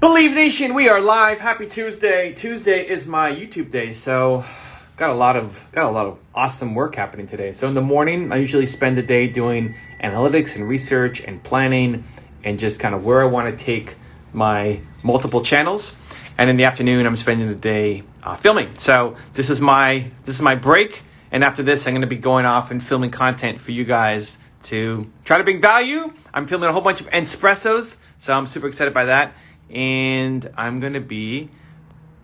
Believe Nation, we are live. Happy Tuesday. Tuesday is my YouTube day, so got a lot of awesome work happening today. So in the morning, I usually spend the day doing analytics and research and planning and just kind of where I want to take my multiple channels. And in the afternoon, I'm spending the day filming. So this is my break, and after this, I'm going to be going off and filming content for you guys to try to bring value. I'm filming a whole bunch of enspressos, so I'm super excited by that. And I'm going to be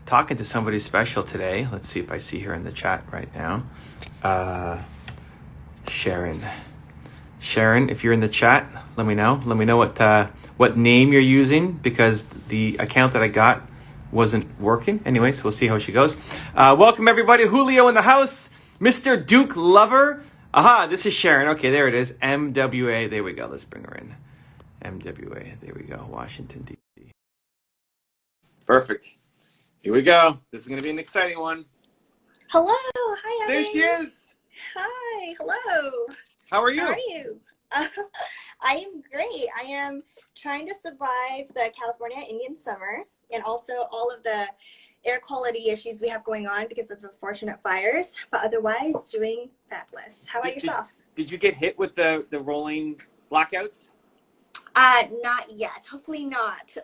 talking to somebody special today. Let's see if I see her in the chat right now. Sharon, if you're in the chat, let me know. Let me know what name you're using, because the account that I got wasn't working. Anyways, we'll see how she goes. Welcome, everybody. Julio in the house. Mr. Duke Lover. Aha, this is Sharon. Okay, there it is. MWA. There we go. Let's bring her in. MWA. There we go. Washington, D.C. Perfect. Here we go. This is going to be an exciting one. Hello. Hi, There she is. Hi. Hello. How are you? How are you? I am great. I am trying to survive the California Indian summer and also all of the air quality issues we have going on because of the unfortunate fires, but otherwise doing fabulous. How about yourself? Did you get hit with the rolling blackouts? Not yet. Hopefully not.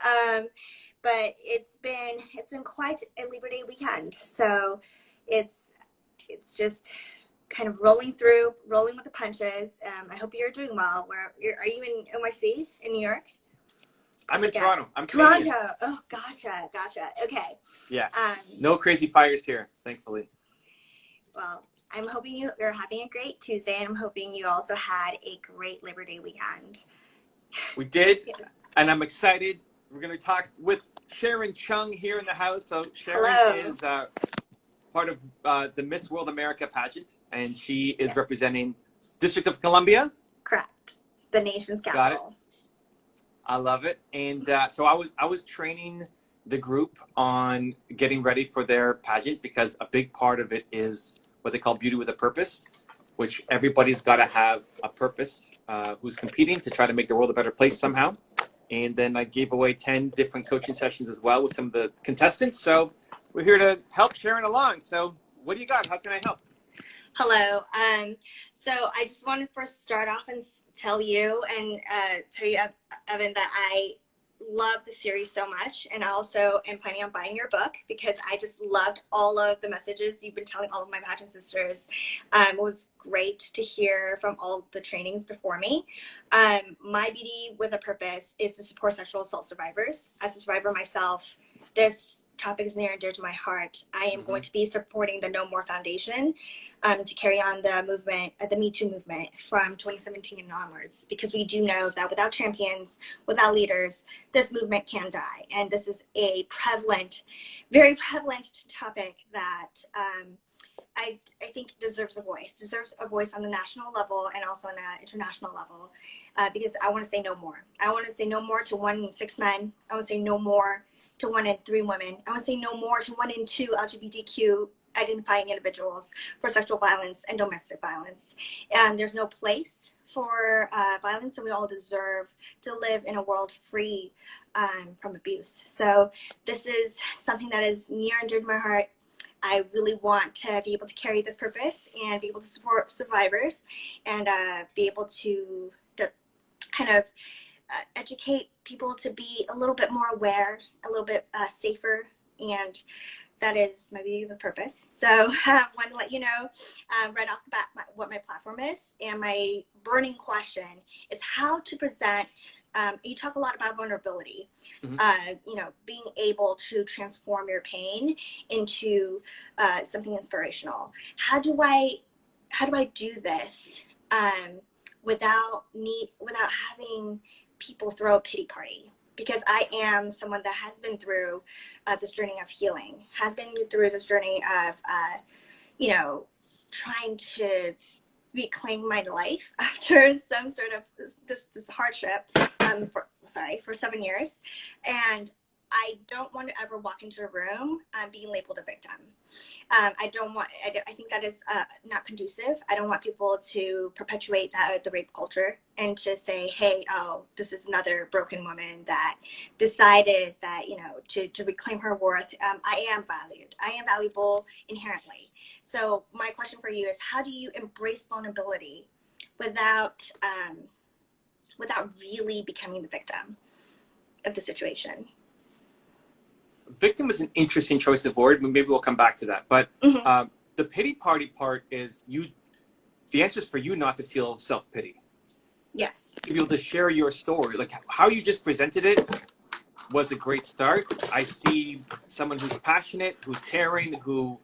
But it's been quite a Labor Day weekend. So it's just kind of rolling with the punches. I hope you're doing well. Are you in NYC in New York? I'm in Toronto. I'm Toronto. Canadian. Oh, gotcha. Okay. Yeah. No crazy fires here, thankfully. Well, I'm hoping you're having a great Tuesday, and I'm hoping you also had a great Labor Day weekend. We did, Yes. And I'm excited. We're going to talk with Sharon Chung here in the house. So Sharon is part of the Miss World America pageant, and she is representing District of Columbia. Correct. The nation's capital. Got it. I love it. And so I was training the group on getting ready for their pageant, because a big part of it is what they call beauty with a purpose, which everybody's got to have a purpose who's competing to try to make the world a better place somehow. And then I gave away 10 different coaching sessions as well with some of the contestants. So we're here to help Sharon along. So what do you got? How can I help? Hello. So I just want to first start off and tell you, Evan, that I love the series so much, and I also am planning on buying your book because I just loved all of the messages you've been telling all of my pageant sisters. It was great to hear from all the trainings before me. My beauty with a purpose is to support sexual assault survivors. As a survivor myself, this topic is near and dear to my heart. I am going to be supporting the No More Foundation to carry on the movement, the Me Too movement from 2017 and onwards, because we do know that without champions, without leaders, this movement can die. And this is a very prevalent topic that I think deserves a voice on the national level and also on an international level, because I want to say no more. I want to say no more to 1 in 6 men. I want to say no more to 1 in 3 women. I want to say no more to 1 in 2 LGBTQ identifying individuals for sexual violence and domestic violence. And there's no place for violence, and we all deserve to live in a world free from abuse. So this is something that is near and dear to my heart. I really want to be able to carry this purpose and be able to support survivors and be able to kind of educate people to be a little bit more aware, a little bit safer, and that is my beauty with purpose. So I want to let you know right off the bat what my platform is, and my burning question is how to present. You talk a lot about vulnerability, being able to transform your pain into something inspirational. How do I do this without having people throw a pity party? Because I am someone that has been through this journey of healing, has been through this journey of, trying to reclaim my life after some sort of this hardship for 7 years. And I don't want to ever walk into a room being labeled a victim. I think that is not conducive. I don't want people to perpetuate the rape culture and to say, hey, oh, this is another broken woman that decided that, to reclaim her worth. I am valued. I am valuable inherently. So my question for you is, how do you embrace vulnerability without really becoming the victim of the situation? Victim is an interesting choice of word. Maybe we'll come back to that. But the pity party part is the answer is for you not to feel self-pity. Yes. To be able to share your story. Like how you just presented it was a great start. I see someone who's passionate, who's caring, who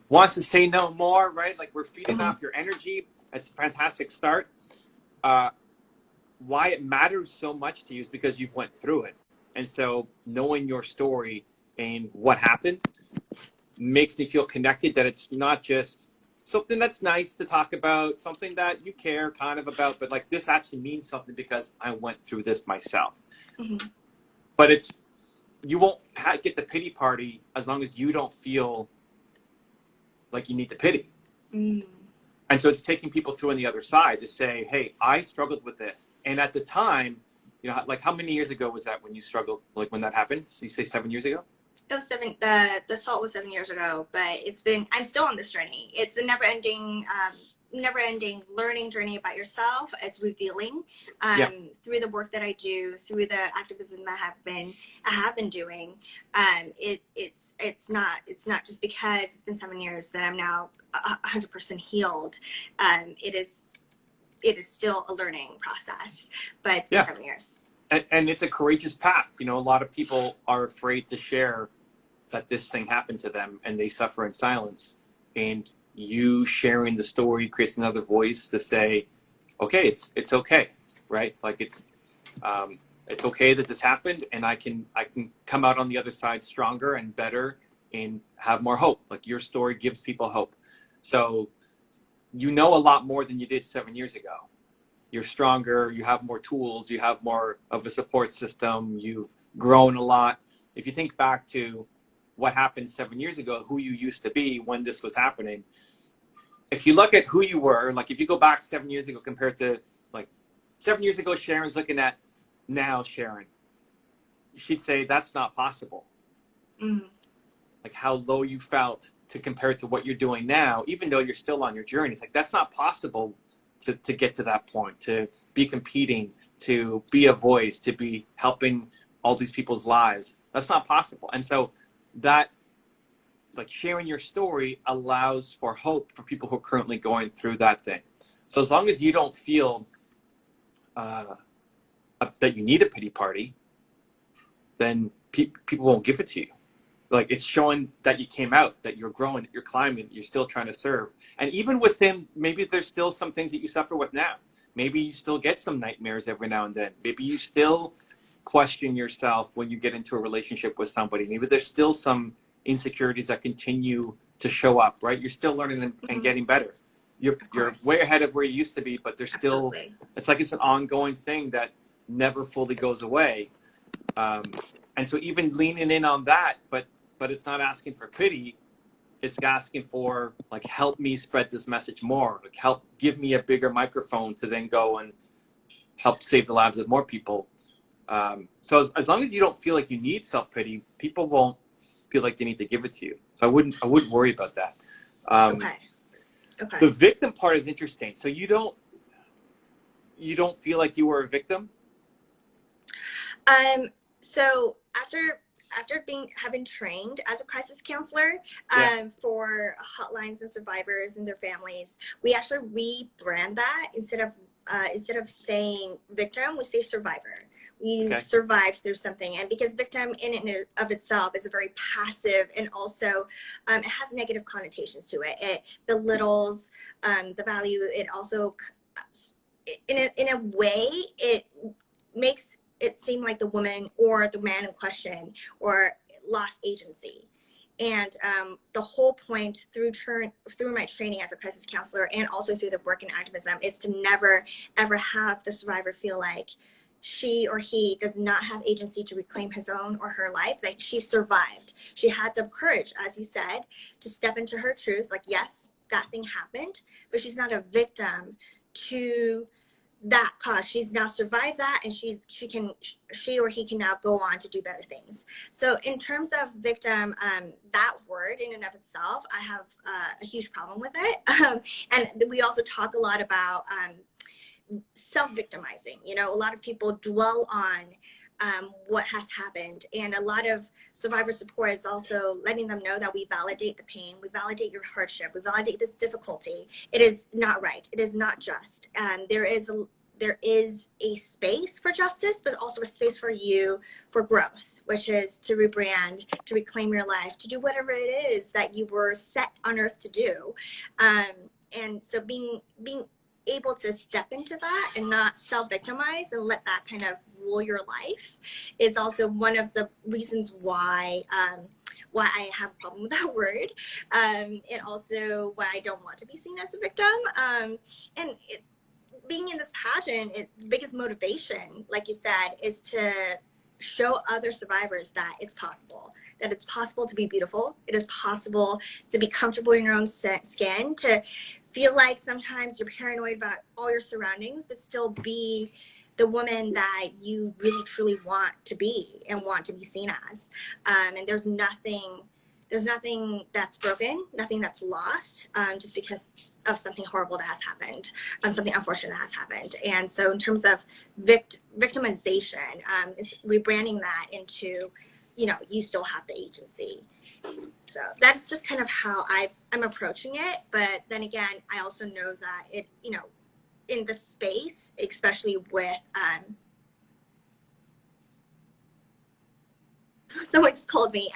wants to say no more, right? Like we're feeding off your energy. That's a fantastic start. Why it matters so much to you is because you've went through it. And so knowing your story and what happened makes me feel connected, that it's not just something that's nice to talk about, something that you care kind of about, but like this actually means something because I went through this myself. But you won't get the pity party as long as you don't feel like you need the pity. And so it's taking people through on the other side to say, hey, I struggled with this. And at the time, like how many years ago was that when you struggled, like when that happened? So you say 7 years ago? It was the assault was 7 years ago, but I'm still on this journey. It's a never ending learning journey about yourself. It's revealing through the work that I do, through the activism that I have been doing. It's not just because it's been 7 years that I'm now 100% healed. It is still a learning process, but it's been 7 years. And it's a courageous path. A lot of people are afraid to share that this thing happened to them and they suffer in silence. And you sharing the story creates another voice to say, okay, it's okay, right? Like it's okay that this happened, and I can come out on the other side stronger and better and have more hope. Like your story gives people hope. So a lot more than you did 7 years ago. You're stronger, you have more tools, you have more of a support system, you've grown a lot. If you think back to what happened 7 years ago, who you used to be when this was happening, if you look at who you were, like if you go back 7 years ago compared to like 7 years ago, Sharon's looking at now Sharon, she'd say that's not possible. Like how low you felt to compare to what you're doing now, even though you're still on your journey. It's like, that's not possible to get to that point, to be competing, to be a voice, to be helping all these people's lives. That's not possible. And so that, like sharing your story allows for hope for people who are currently going through that thing. So as long as you don't feel that you need a pity party, then people won't give it to you. Like it's showing that you came out, that you're growing, that you're climbing, you're still trying to serve. And even within, maybe there's still some things that you suffer with now. Maybe you still get some nightmares every now and then. Maybe you still question yourself when you get into a relationship with somebody. Maybe there's still some insecurities that continue to show up, right? You're still learning and getting better. You're way ahead of where you used to be, but there's still, it's like it's an ongoing thing that never fully goes away. And so even leaning in on that, but it's not asking for pity. It's asking for like, help me spread this message more. Like help give me a bigger microphone to then go and help save the lives of more people. So as long as you don't feel like you need self-pity, people won't feel like they need to give it to you. So I wouldn't worry about that. Okay. The victim part is interesting. So you don't feel like you were a victim? So after having trained as a crisis counselor for hotlines and survivors and their families, we actually rebrand that. Instead of saying victim, we say survivor. We've survived through something. And because victim in and of itself is a very passive, and also it has negative connotations to it. It belittles the value. It also, in a way, it makes it seem like the woman or the man in question or lost agency. And the whole point through my training as a crisis counselor and also through the work in activism is to never, ever have the survivor feel like she or he does not have agency to reclaim his own or her life. Like, she survived. She had the courage, as you said, to step into her truth. Like, yes, that thing happened, but she's not a victim to that cause. She's now survived that, and she or he can now go on to do better things. So in terms of victim, that word in and of itself, I have a huge problem with it. And we also talk a lot about self-victimizing. You know, a lot of people dwell on what has happened, and a lot of survivor support is also letting them know that we validate the pain, we validate your hardship, we validate this difficulty. It is not right, it is not just. There is a space for justice, but also a space for you for growth, which is to rebrand, to reclaim your life, to do whatever it is that you were set on earth to do. And so being able to step into that and not self-victimize and let that kind of rule your life is also one of the reasons why I have a problem with that word, and also why I don't want to be seen as a victim. Being in this pageant, the biggest motivation, like you said, is to show other survivors that it's possible to be beautiful. It is possible to be comfortable in your own skin, to feel like sometimes you're paranoid about all your surroundings, but still be the woman that you really truly want to be and want to be seen as. And there's nothing that's broken, nothing that's lost, just because of something horrible that has happened, something unfortunate that has happened. And so in terms of victimization, is rebranding that into, you still have the agency. So that's just kind of how I'm approaching it. But then again, I also know that it, in the space, especially with, someone just called me,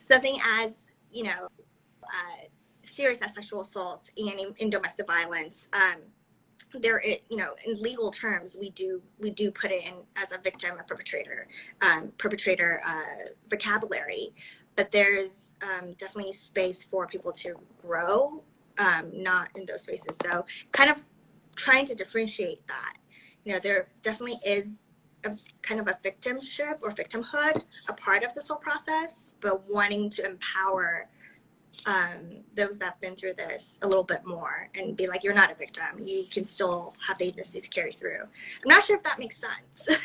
something as, serious as sexual assault and in domestic violence, there, in legal terms, we do put it in as a victim, a perpetrator vocabulary, but there's definitely space for people to grow, not in those spaces. So kind of trying to differentiate that, there definitely is a kind of a victimship or victimhood a part of this whole process, but wanting to empower those that have been through this a little bit more and be like, you're not a victim. You can still have the agency to carry through. I'm not sure if that makes sense.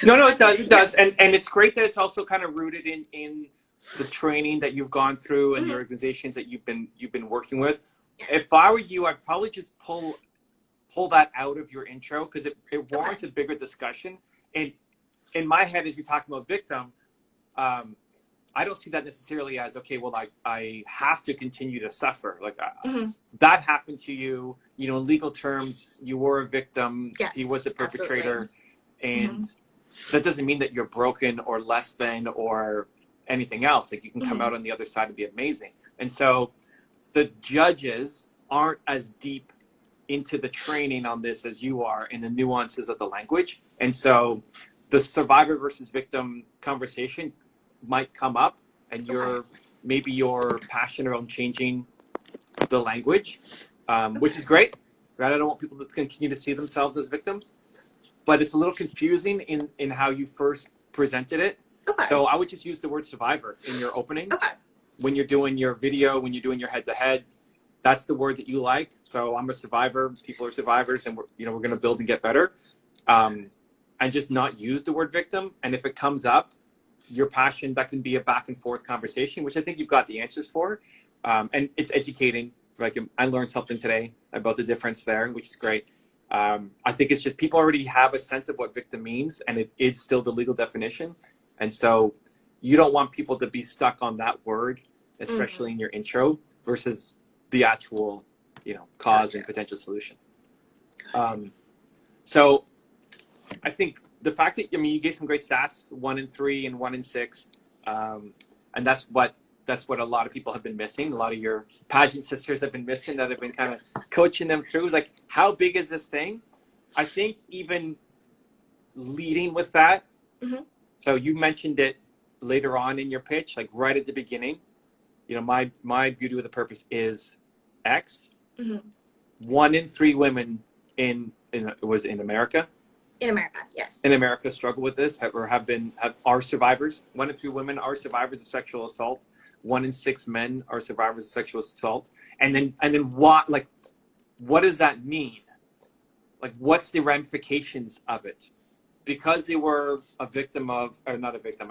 No, it does. It does. And it's great that it's also kind of rooted in the training that you've gone through and the organizations that you've been working with. Yeah. If I were you, I'd probably just pull that out of your intro, because it warrants a bigger discussion. And in my head, as you're talking about victim, I don't see that necessarily as, okay, well, I have to continue to suffer. Like, that happened to you, in legal terms, you were a victim, yes, he was a perpetrator, absolutely. And that doesn't mean that you're broken or less than or anything else. Like, you can come out on the other side and be amazing. And so the judges aren't as deep into the training on this as you are in the nuances of the language. And so the survivor versus victim conversation might come up, and maybe you're passionate around changing the language, which is great, right? I don't want people to continue to see themselves as victims, but it's a little confusing in how you first presented it. Okay. So I would just use the word survivor in your opening. Okay. When you're doing your video, when you're doing your head-to-head, that's the word that you like. So I'm a survivor, people are survivors, and we're going to build and get better. And just not use the word victim. And if it comes up, your passion, that can be a back and forth conversation, which I think you've got the answers for. And it's educating. Like, I learned something today about the difference there, which is great. I think it's just people already have a sense of what victim means, and it is still the legal definition. And so you don't want people to be stuck on that word, especially in your intro, versus the actual, cause and potential solution. So I think the fact that, you gave some great stats, 1 in 3 and 1 in 6. And that's what a lot of people have been missing. A lot of your pageant sisters have been missing, that have been kind of coaching them through. Like, how big is this thing? I think even leading with that. So you mentioned it later on in your pitch, like right at the beginning, my beauty with a purpose is X. 1 in 3 women was in America. In America, yes. in America struggle with this are survivors. 1 in 3 women are survivors of sexual assault. 1 in 6 men are survivors of sexual assault. And then what does that mean? Like, what's the ramifications of it? Because they were a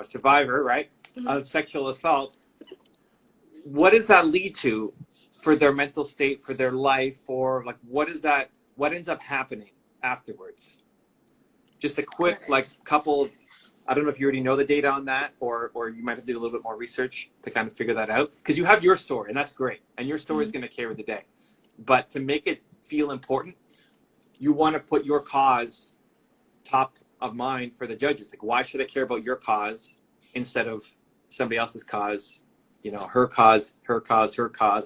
survivor, right, of sexual assault, what does that lead to for their mental state, for their life, or like, what ends up happening afterwards? Just a quick, couple of, I don't know if you already know the data on that, or you might have to do a little bit more research to kind of figure that out, because you have your story, and that's great, and your story is going to carry the day. But to make it feel important, you want to put your cause top of mind for the judges. Like, why should I care about your cause instead of somebody else's cause? You know, her cause,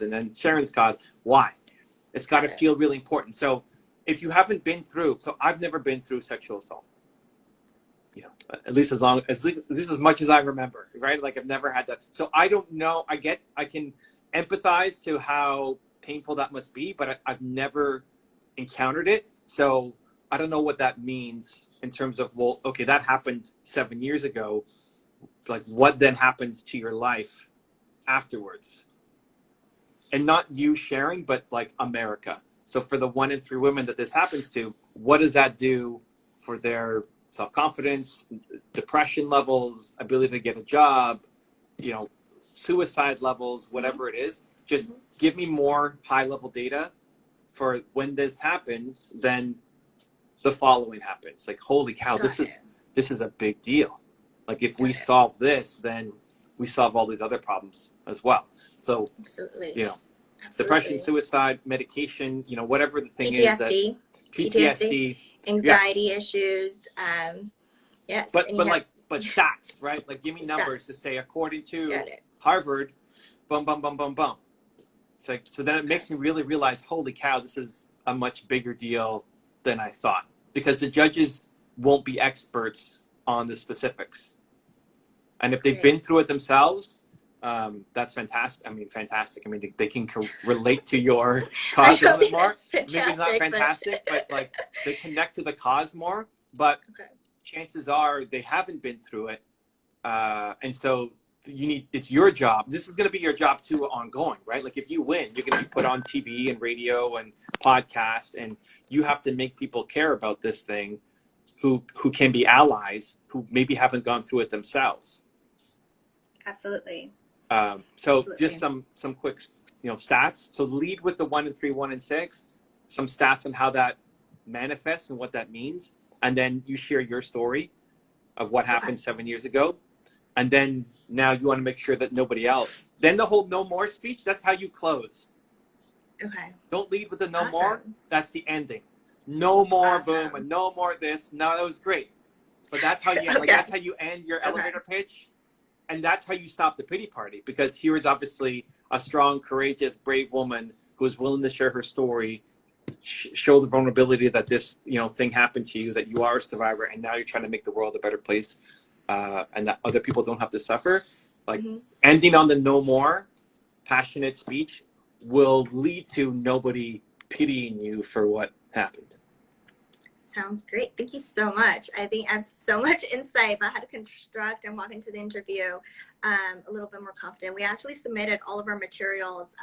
and then Sharon's cause. Why? It's got to feel really important. So if you haven't been through, so I've never been through sexual assault. You know, at least as much as I remember, right? Like, I've never had that. So I don't know. I can empathize to how painful that must be, but I've never encountered it. So I don't know what that means in terms of, well, okay, that happened 7 years ago. Like, what then happens to your life afterwards? And not you sharing, but like America. So for the 1 in 3 women that this happens to, what does that do for their self-confidence, depression levels, ability to get a job, you know, suicide levels, whatever it is? Just give me more high-level data for when this happens, then the following happens. Like, holy cow, this is a big deal. Like, if we solve this, then we solve all these other problems as well. So, you know, depression, suicide, medication, you know, whatever the thing is, that PTSD, anxiety issues, yes. But stats, right? Like, give me numbers to say, according to Harvard, bum, bum, bum, bum, bum. It's like, so then it makes me really realize, holy cow, this is a much bigger deal than I thought, because the judges won't be experts on the specifics. And if they've been through it themselves, that's fantastic. I mean, they can relate to your cause a little bit more. Maybe it's not fantastic, but like, they connect to the cause more. But chances are they haven't been through it. And so it's your job. This is going to be your job too, ongoing, right? Like, if you win, you're going to be put on TV and radio and podcast, and you have to make people care about this thing who can be allies, who maybe haven't gone through it themselves. Absolutely. Just some quick, you know, stats. So lead with the 1 in 3, 1 in 6, some stats on how that manifests and what that means. And then you share your story of what happened 7 years ago. And then now you want to make sure that nobody else. Then the whole no more speech, that's how you close. Okay. Don't lead with the no more. That's the ending. No more, boom, and no more this. No, that was great. But that's how you that's how you end your elevator pitch. And that's how you stop the pity party, because here is obviously a strong, courageous, brave woman who is willing to share her story, show the vulnerability that this, you know, thing happened to you, that you are a survivor, and now you're trying to make the world a better place, and that other people don't have to suffer. Like, ending on the no more passionate speech will lead to nobody pitying you for what happened. Sounds great. Thank you so much. I think I have so much insight about how to construct and walk into the interview a little bit more confident. We actually submitted all of our materials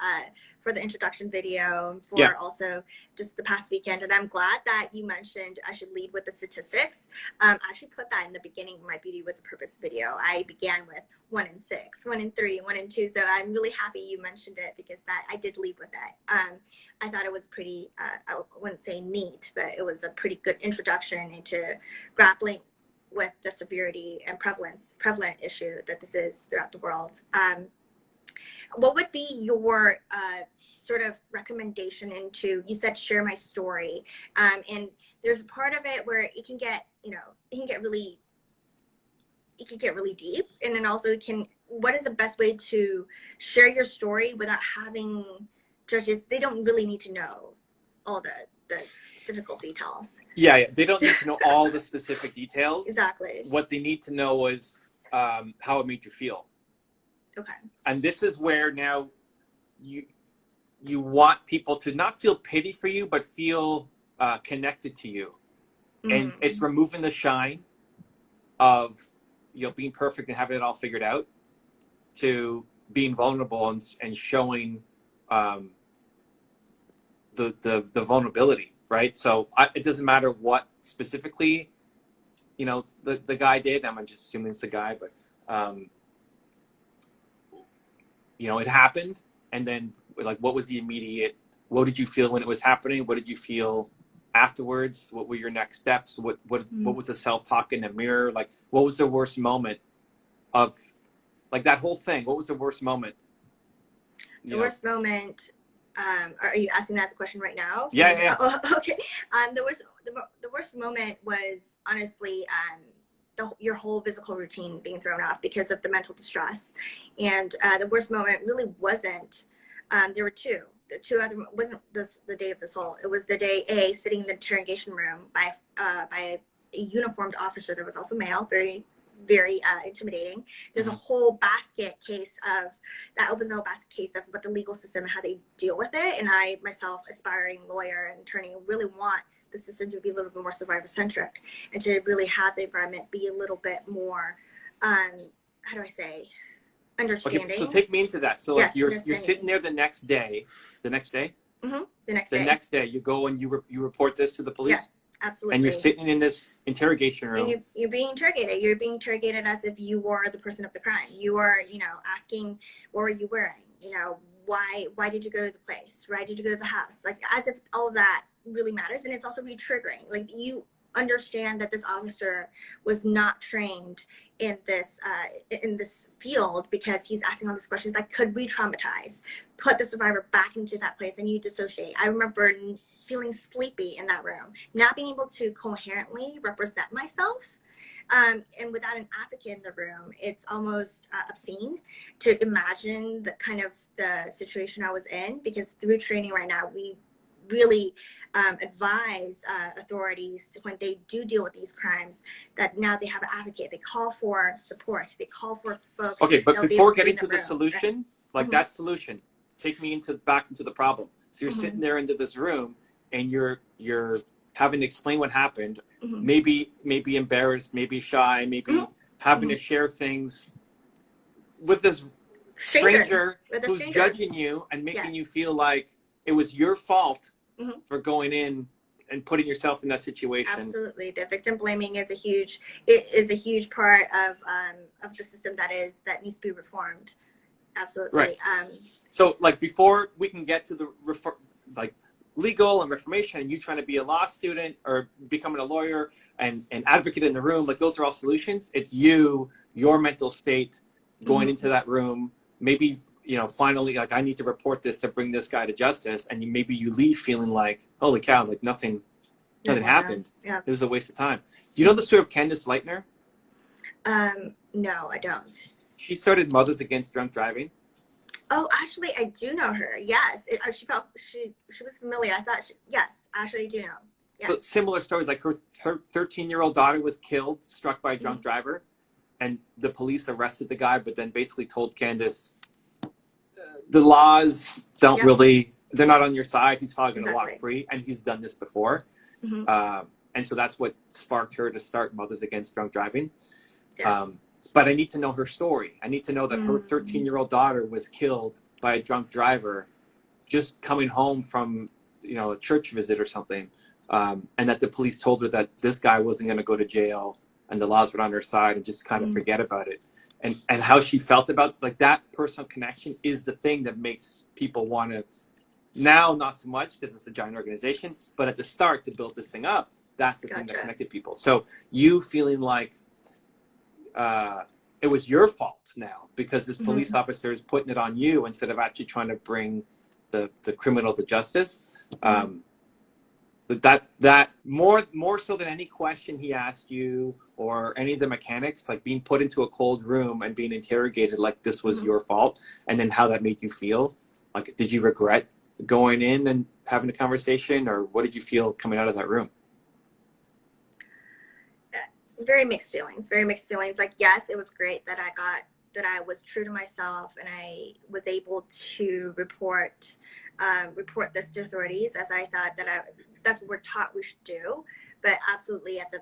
for the introduction video and for also just the past weekend. And I'm glad that you mentioned I should lead with the statistics. I actually put that in the beginning of my Beauty with a Purpose video. I began with 1 in 6, 1 in 3, 1 in 2. So I'm really happy you mentioned it, because that I did lead with that. I thought it was pretty, I wouldn't say neat, but it was a pretty good introduction into grappling with the severity and prevalent issue that this is throughout the world. What would be your sort of recommendation into, you said share my story, and there's a part of it where it can get, you know, it can get really deep, and then also what is the best way to share your story without having judges? They don't really need to know all the difficult details. Yeah, they don't need to know all the specific details. Exactly. What they need to know is how it made you feel. Okay. And this is where now you want people to not feel pity for you, but feel connected to you. And it's removing the shine of, you know, being perfect and having it all figured out, to being vulnerable and showing the vulnerability, right? So it doesn't matter what specifically, you know, the guy did. I'm just assuming it's the guy, but you know, it happened. And then, like, what was the immediate, what did you feel when it was happening? What did you feel afterwards? What were your next steps? What was the self-talk in the mirror? Like, what was the worst moment of, like, that whole thing? What was the worst moment? The worst moment, are you asking that as a question right now? Yeah. Oh, okay. The worst moment was honestly your whole physical routine being thrown off because of the mental distress. And the worst moment really wasn't, there were two. The two other, wasn't the day of the soul. It was the day sitting in the interrogation room by a uniformed officer that was also male, very, very intimidating. There's a whole basket case of, that opens a whole basket case of what the legal system and how they deal with it. And I myself, aspiring lawyer and attorney, really want the system to be a little bit more survivor centric and to really have the environment be a little bit more, how do I say, understanding. Okay, so take me into that. So like you're sitting there the next day. The next day you go and you report this to the police. Yes, absolutely. And you're sitting in this interrogation room. And you're being interrogated. You're being interrogated as if you were the person of the crime. You are, you know, asking, what were you wearing? You know, why did you go to the place? Why did you go to the house? Like, as if all of that really matters. And it's also re-triggering. Like, you understand that this officer was not trained in this field, because he's asking all these questions that could re-traumatize, put the survivor back into that place, and you dissociate. I remember feeling sleepy in that room, not being able to coherently represent myself. And without an advocate in the room, it's almost obscene to imagine the kind of the situation I was in, because through training right now, we really advise authorities to, when they do deal with these crimes, that now they have an advocate. They call for support. They call for folks. Okay, but before getting to the solution, like that solution, take me back into the problem. So you're sitting there into this room, and you're having to explain what happened. Maybe embarrassed, maybe shy, maybe having to share things with this stranger who's judging you and making you feel like it was your fault for going in and putting yourself in that situation. Absolutely. The victim blaming is a huge part of the system that needs to be reformed. Absolutely. Right. So, like, before we can get to the legal and reformation, and you trying to be a law student or becoming a lawyer and an advocate in the room, like, those are all solutions. It's your mental state going into that room, maybe, you know, finally, like, I need to report this to bring this guy to justice. And maybe you leave feeling like, holy cow, like nothing happened. Yeah. It was a waste of time. Do you know the story of Candace Lightner? No, I don't. She started Mothers Against Drunk Driving. Oh, actually, I do know her. Yes. She was familiar. I thought, yes, actually I do know. Yes. So similar stories, like her 13-year-old daughter was killed, struck by a drunk driver. And the police arrested the guy, but then basically told Candace, the laws don't really, they're not on your side. He's probably going to walk free, and he's done this before. And so that's what sparked her to start Mothers Against Drunk Driving. Yes. But I need to know her story. I need to know that her 13-year-old daughter was killed by a drunk driver just coming home from, you know, a church visit or something. And that the police told her that this guy wasn't going to go to jail and the laws were on her side, and just kind of forget about it. And how she felt about, like, that personal connection is the thing that makes people want to, now not so much because it's a giant organization, but at the start to build this thing up, that's the thing that connected people. So you feeling like it was your fault now because this police officer is putting it on you instead of actually trying to bring the criminal to justice. That more so than any question he asked you or any of the mechanics, like being put into a cold room and being interrogated like this was your fault, and then how that made you feel. Like, did you regret going in and having a conversation, or what did you feel coming out of that room? Very mixed feelings. Like, yes, it was great that I was true to myself and I was able to report this to authorities, as I thought that's what we're taught we should do. but absolutely at the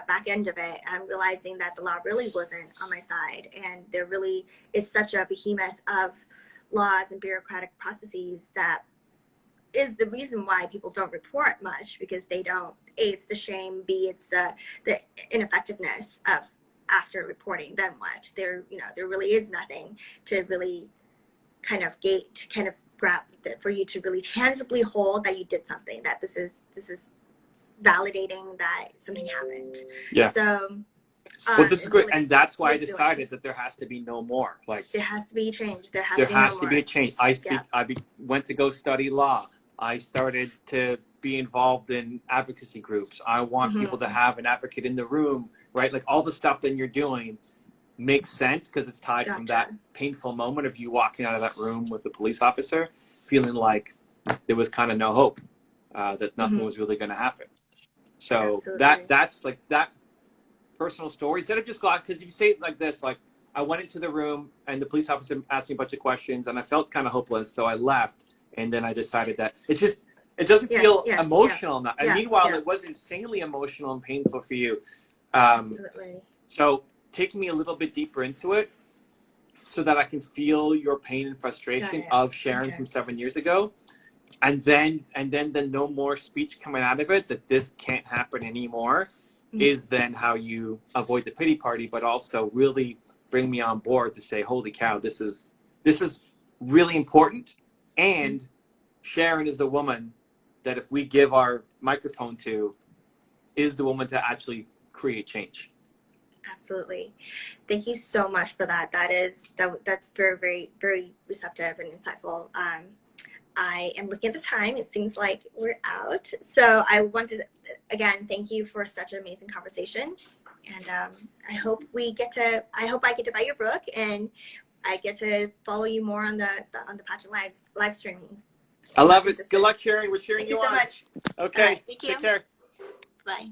back end of it, I'm realizing that the law really wasn't on my side, and there really is such a behemoth of laws and bureaucratic processes that is the reason why people don't report much, because they don't. A, it's the shame. B, it's the ineffectiveness of after reporting. Then what? There really is nothing to really kind of grab for you to really tangibly hold that you did something. That this is validating that something happened. Yeah. So. Well, this is great, really, and that's why I decided that there has to be no more. Like, there has to be a change. There has to be a change. I went to go study law. I started to be involved in advocacy groups. I want people to have an advocate in the room, right? Like, all the stuff that you're doing makes sense because it's tied from that painful moment of you walking out of that room with the police officer, feeling like there was kind of no hope, that nothing was really going to happen. So that's like that personal story. Instead of just going, because you say it like this, like, I went into the room and the police officer asked me a bunch of questions and I felt kind of hopeless, so I left. And then I decided that it doesn't feel emotional enough. And meanwhile, it was insanely emotional and painful for you. Absolutely. So taking me a little bit deeper into it so that I can feel your pain and frustration of Sharon from 7 years ago. And then the no more speech coming out of it, that this can't happen anymore, is then how you avoid the pity party, but also really bring me on board to say, holy cow, this is really important. And Sharon is the woman that if we give our microphone to, is the woman to actually create change. Absolutely. Thank you so much for that. That's very, very, very receptive and insightful. I am looking at the time. It seems like we're out. So I want to, again, thank you for such an amazing conversation. And I hope I get to buy your book and I get to follow you more on the Pageant live streamings. I love it. Good luck, Sharon. We're cheering you on. Thank you so much. Okay. Right, thank you. Take care. Bye.